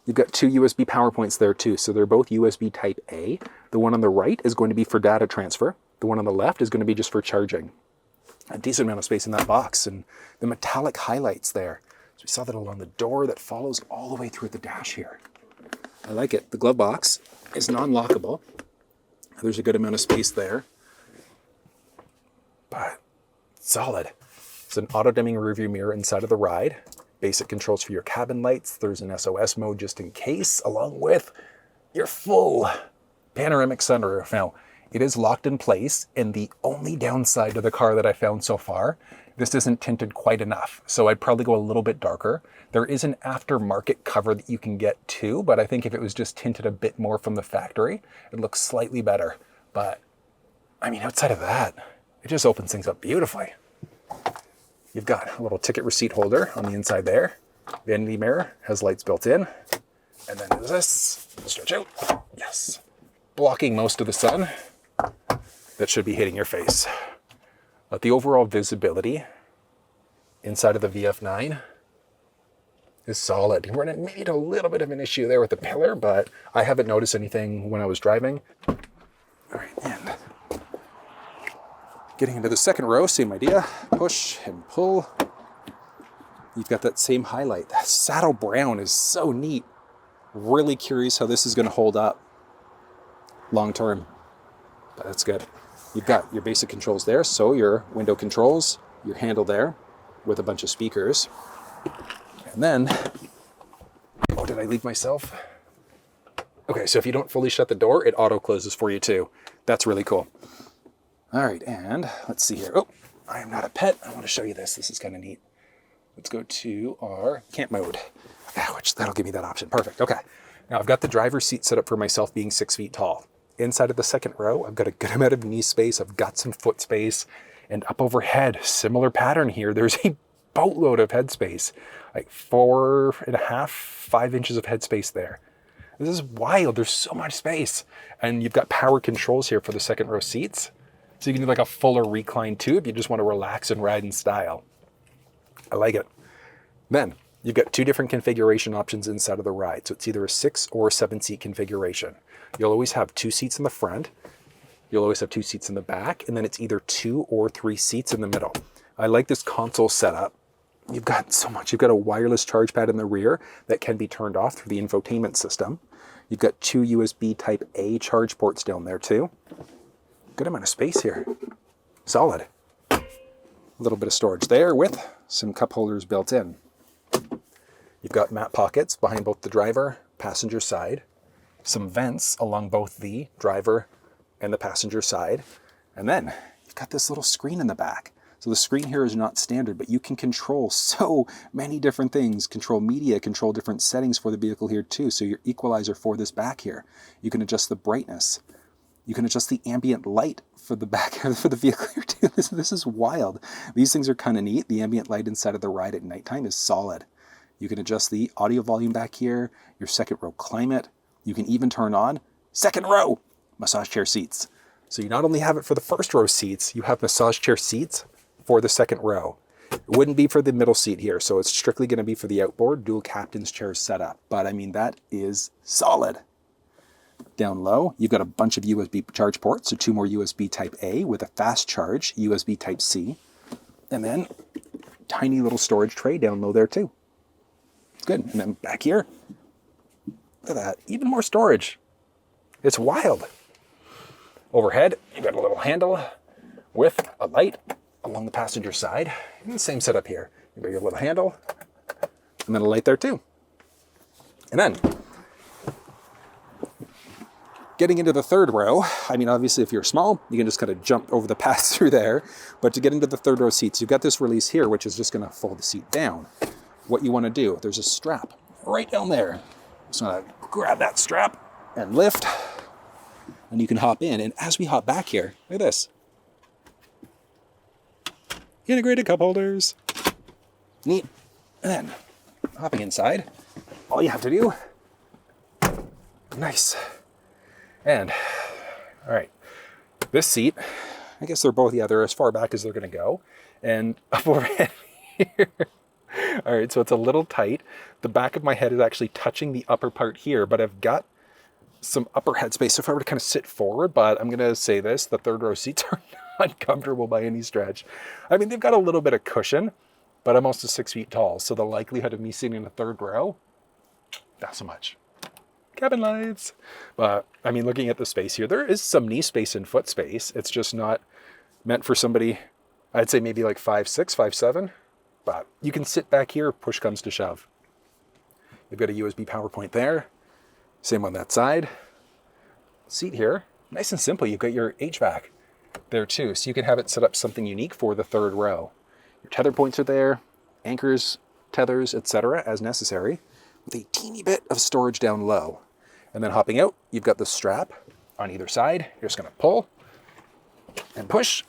You've got 2 USB power points there too, so they're both USB Type A. The one on the right is going to be for data transfer. The one on the left is going to be just for charging. A decent amount of space in that box, and the metallic highlights there. So we saw that along the door that follows all the way through the dash here. I like it. The glove box is non-lockable. There's a good amount of space there, but solid. It's an auto-dimming rearview mirror inside of the ride. Basic controls for your cabin lights. There's an SOS mode just in case, along with your full panoramic sunroof. Now, it is locked in place, and the only downside to the car that I found so far, this isn't tinted quite enough. So I'd probably go a little bit darker. There is an aftermarket cover that you can get too, but I think if it was just tinted a bit more from the factory, it looks slightly better. But I mean, outside of that, it just opens things up beautifully. You've got a little ticket receipt holder on the inside there. Vanity mirror has lights built in. And then there's this, stretch out, yes. Blocking most of the sun that should be hitting your face. But the overall visibility inside of the VF9 is solid. We're running maybe a little bit of an issue there with the pillar, but I haven't noticed anything when I was driving. All right, and getting into the second row, same idea. Push and pull. You've got that same highlight. That saddle brown is so neat. Really curious how this is going to hold up long term. But that's good. You've got your basic controls there. So your window controls, your handle there with a bunch of speakers. And then, oh, did I leave myself? Okay, so if you don't fully shut the door, it auto closes for you too. That's really cool. All right, and let's see here. Oh, I am not a pet. I want to show you this. This is kind of neat. Let's go to our camp mode, which that'll give me that option. Perfect. Okay. Now I've got the driver's seat set up for myself being 6 feet tall. Inside of the second row, I've got a good amount of knee space. I've got some foot space, and up overhead, similar pattern here. There's a boatload of headspace, like 4.5, 5 inches of headspace there. This is wild. There's so much space. And you've got power controls here for the second row seats. So you can do like a fuller recline too if you just want to relax and ride in style. I like it. Then you've got 2 different configuration options inside of the ride. So it's either a 6 or a 7 seat configuration. You'll always have 2 seats in the front. You'll always have 2 seats in the back. And then it's either 2 or 3 seats in the middle. I like this console setup. You've got so much. You've got a wireless charge pad in the rear that can be turned off through the infotainment system. You've got 2 USB type A charge ports down there too. Good amount of space here. Solid. A little bit of storage there with some cup holders built in. You've got map pockets behind both the driver, passenger side, some vents along both the driver and the passenger side, and then you've got this little screen in the back. So the screen here is not standard, but you can control so many different things. Control media, control different settings for the vehicle here too. So your equalizer for this back here. You can adjust the brightness. You can adjust the ambient light for the back for the vehicle here too. This is wild. These things are kind of neat. The ambient light inside of the ride at nighttime is solid. You can adjust the audio volume back here, your second row climate. You can even turn on second row massage chair seats. So you not only have it for the first row seats, you have massage chair seats for the second row. It wouldn't be for the middle seat here, so it's strictly going to be for the outboard dual captain's chair setup. But I mean, that is solid. Down low, you've got a bunch of USB charge ports, so 2 more USB type A with a fast charge USB type C. And then tiny little storage tray down low there too. Good. And then back here, look at that, even more storage. It's wild. Overhead, you've got a little handle with a light along the passenger side. And the same setup here. You've got your little handle and then a light there too. And then getting into the third row, I mean, obviously if you're small, you can just kind of jump over the pass through there. But to get into the third row seats, you've got this release here, which is just going to fold the seat down. What you want to do, there's a strap right down there. Just want to grab that strap and lift, and you can hop in. And as we hop back here, look at this. Integrated cup holders. Neat. And then hopping inside, all you have to do, nice. And, all right, this seat, I guess they're both, yeah, they're as far back as they're going to go. And up overhead here. All right, so it's a little tight. The back of my head is actually touching the upper part here, but I've got some upper head space. So if I were to kind of sit forward, but I'm going to say this, the third row seats are not comfortable by any stretch. I mean, they've got a little bit of cushion, but I'm also 6 feet tall. So the likelihood of me sitting in the third row, not so much. Cabin lights. But I mean, looking at the space here, there is some knee space and foot space. It's just not meant for somebody, I'd say maybe like 5'6", 5'7". But you can sit back here if push comes to shove. You've got a USB power point there. Same on that side. Seat here, nice and simple. You've got your HVAC there too. So you can have it set up something unique for the third row. Your tether points are there, anchors, tethers, etc. as necessary, with a teeny bit of storage down low. And then hopping out, you've got the strap on either side. You're just gonna pull and push.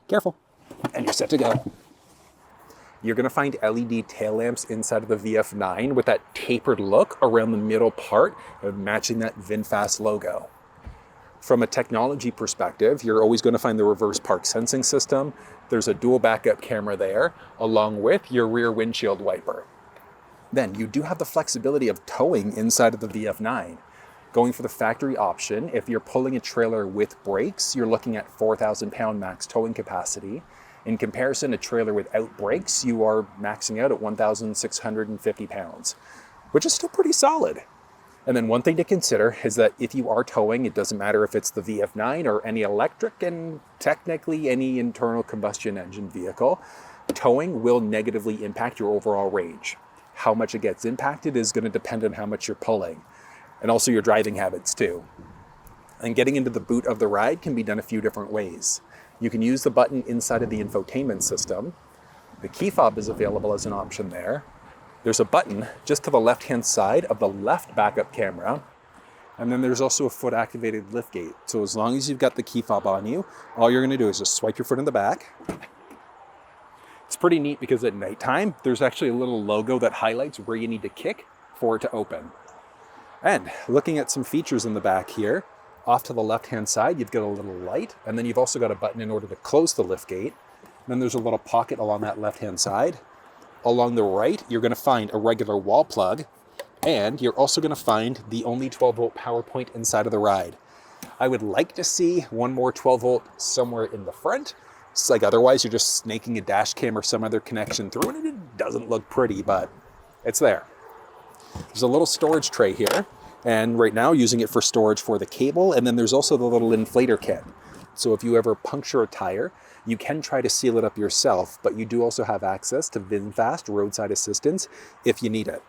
Careful. And you're set to go. You're going to find LED tail lamps inside of the VF9 with that tapered look around the middle part of matching that VinFast logo. From a technology perspective, you're always going to find the reverse park sensing system. There's a dual backup camera there, along with your rear windshield wiper. Then you do have the flexibility of towing inside of the VF9. Going for the factory option, if you're pulling a trailer with brakes, you're looking at 4,000 pound max towing capacity. In comparison, a trailer without brakes, you are maxing out at 1,650 pounds, which is still pretty solid. And then one thing to consider is that if you are towing, it doesn't matter if it's the VF9 or any electric and technically any internal combustion engine vehicle, towing will negatively impact your overall range. How much it gets impacted is going to depend on how much you're pulling, and also your driving habits too. And getting into the boot of the ride can be done a few different ways. You can use the button inside of the infotainment system. The key fob is available as an option there. There's a button just to the left-hand side of the left backup camera. And then there's also a foot-activated liftgate. So as long as you've got the key fob on you, all you're gonna do is just swipe your foot in the back. It's pretty neat because at nighttime, there's actually a little logo that highlights where you need to kick for it to open. And looking at some features in the back here, off to the left-hand side, you've got a little light, and then you've also got a button in order to close the liftgate. Then there's a little pocket along that left-hand side. Along the right, you're gonna find a regular wall plug, and you're also gonna find the only 12-volt power point inside of the ride. I would like to see one more 12-volt somewhere in the front. It's like otherwise you're just snaking a dash cam or some other connection through, and it doesn't look pretty, but it's there. There's a little storage tray here, and right now using it for storage for the cable, and then there's also the little inflator kit. So if you ever puncture a tire, you can try to seal it up yourself, but you do also have access to VinFast roadside assistance if you need it.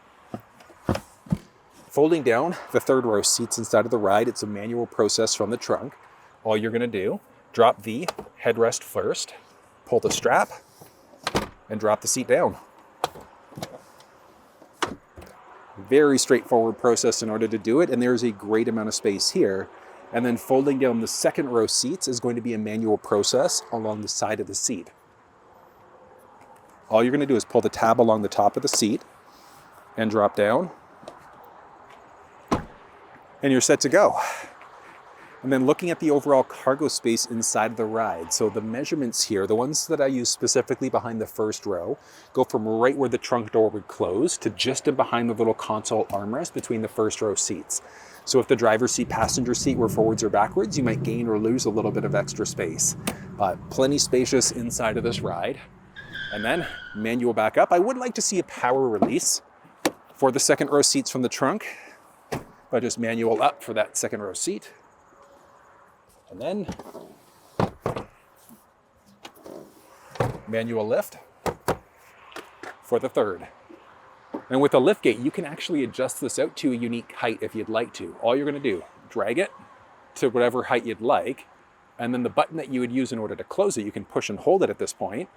Folding down the third row seats inside of the ride, it's a manual process from the trunk. All you're gonna do, drop the headrest first, pull the strap, and drop the seat down. Very straightforward process in order to do it, and there's a great amount of space here. And then folding down the second row seats is going to be a manual process along the side of the seat. All you're going to do is pull the tab along the top of the seat and drop down, and you're set to go. And then looking at the overall cargo space inside of the ride. So the measurements here, the ones that I use specifically behind the first row, go from right where the trunk door would close to just in behind the little console armrest between the first row seats. So if the driver's seat, passenger seat were forwards or backwards, you might gain or lose a little bit of extra space. Plenty spacious inside of this ride. And then manual back up. I would like to see a power release for the second row seats from the trunk, but just manual up for that second row seat. And then manual lift for the third. And with a liftgate, you can actually adjust this out to a unique height if you'd like to. All you're gonna do, drag it to whatever height you'd like, and then the button that you would use in order to close it, you can push and hold it at this point.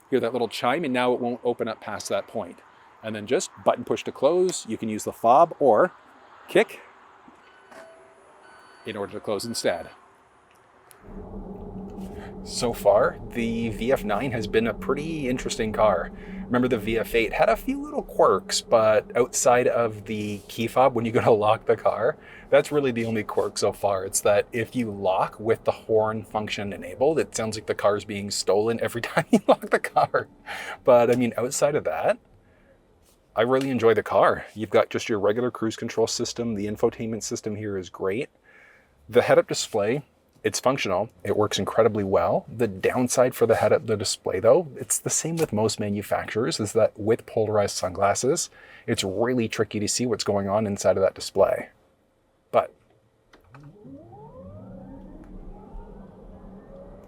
Hear that little chime, and now it won't open up past that point. And then just button push to close. You can use the fob or kick in order to close instead. So far, the VF9 has been a pretty interesting car. Remember the VF8 had a few little quirks, but outside of the key fob, when you go to lock the car, that's really the only quirk so far. It's that if you lock with the horn function enabled, it sounds like the car's being stolen every time you lock the car. But I mean, outside of that, I really enjoy the car. You've got just your regular cruise control system. The infotainment system here is great. The head-up display, it's functional. It works incredibly well. The downside for the head-up display, though, it's the same with most manufacturers, is that with polarized sunglasses, it's really tricky to see what's going on inside of that display. But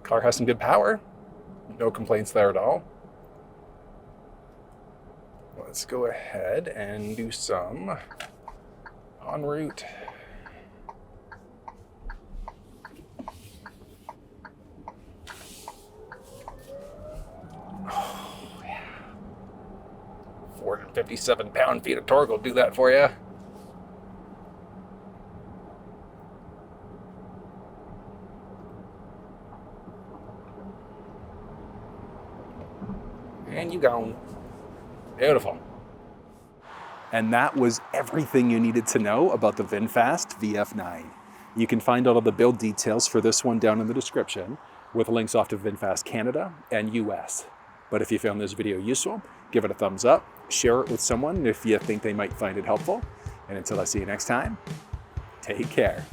car has some good power. No complaints there at all. Let's go ahead and do some en route. Oh, yeah. 457 pound-feet of torque will do that for you. And you gone. Beautiful. And that was everything you needed to know about the VinFast VF9. You can find all of the build details for this one down in the description, with links off to VinFast Canada and US. But if you found this video useful, give it a thumbs up, share it with someone if you think they might find it helpful. And until I see you next time, take care.